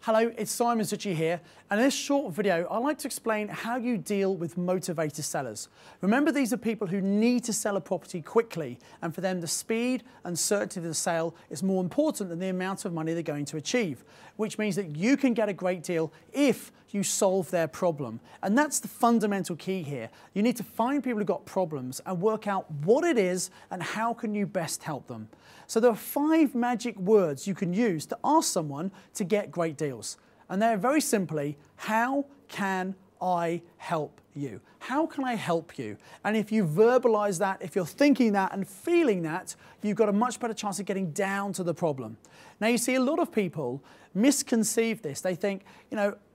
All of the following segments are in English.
Hello, it's Simon Zutshi here, and in this short video I'd like to explain how you deal with motivated sellers. Remember, these are people who need to sell a property quickly, and for them the speed and certainty of the sale is more important than the amount of money they're going to achieve, which means that you can get a great deal if you solve their problem. And that's the fundamental key here. You need to find people who've got problems and work out what it is and how can you best help them. So there are 5 magic words you can use to ask someone to get great deals. And they're very simply, how can I help you? How can I help you? And if you verbalize that, if you're thinking that and feeling that, you've got a much better chance of getting down to the problem. Now you see a lot of people misconceive this. They think,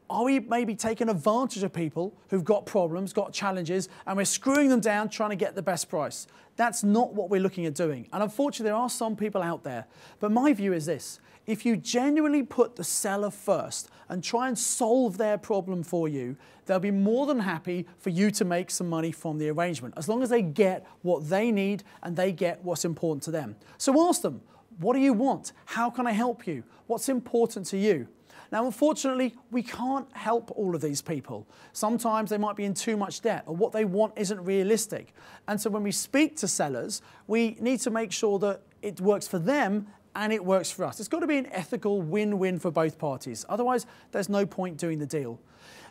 are we maybe taking advantage of people who've got problems, got challenges, and we're screwing them down trying to get the best price? That's not what we're looking at doing. And unfortunately, there are some people out there. But my view is this: if you genuinely put the seller first and try and solve their problem for you, they'll be more than happy for you to make some money from the arrangement, as long as they get what they need and they get what's important to them. So ask them, what do you want? How can I help you? What's important to you? Now, unfortunately, we can't help all of these people. Sometimes they might be in too much debt, or what they want isn't realistic. And so when we speak to sellers, we need to make sure that it works for them and it works for us. It's got to be an ethical win-win for both parties. Otherwise, there's no point doing the deal.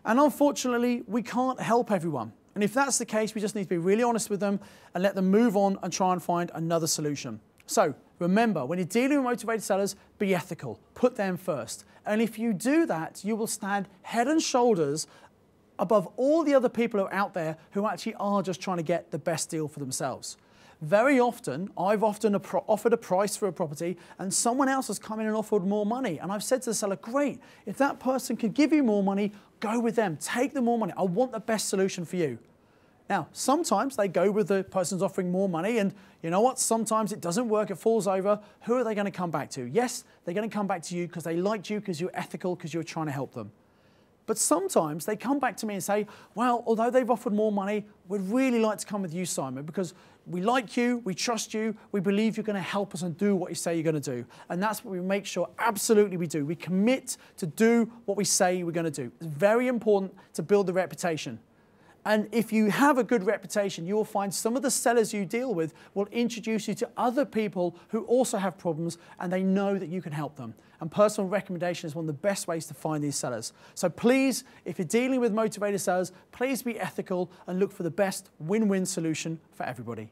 And unfortunately, we can't help everyone. And if that's the case, we just need to be really honest with them and let them move on and try and find another solution. So remember, when you're dealing with motivated sellers, be ethical, put them first. And if you do that, you will stand head and shoulders above all the other people who are out there who actually are just trying to get the best deal for themselves. Very often, I've often offered a price for a property and someone else has come in and offered more money. And I've said to the seller, great, if that person can give you more money, go with them, take the more money. I want the best solution for you. Now, sometimes they go with the person who's offering more money, and you know what? Sometimes it doesn't work, it falls over. Who are they going to come back to? Yes, they're going to come back to you because they liked you, because you're ethical, because you're trying to help them. But sometimes they come back to me and say, well, although they've offered more money, we'd really like to come with you, Simon, because we like you, we trust you, we believe you're going to help us and do what you say you're going to do. And that's what we make sure absolutely we do. We commit to do what we say we're going to do. It's very important to build the reputation. And if you have a good reputation, you will find some of the sellers you deal with will introduce you to other people who also have problems, and they know that you can help them. And personal recommendation is one of the best ways to find these sellers. So please, if you're dealing with motivated sellers, please be ethical and look for the best win-win solution for everybody.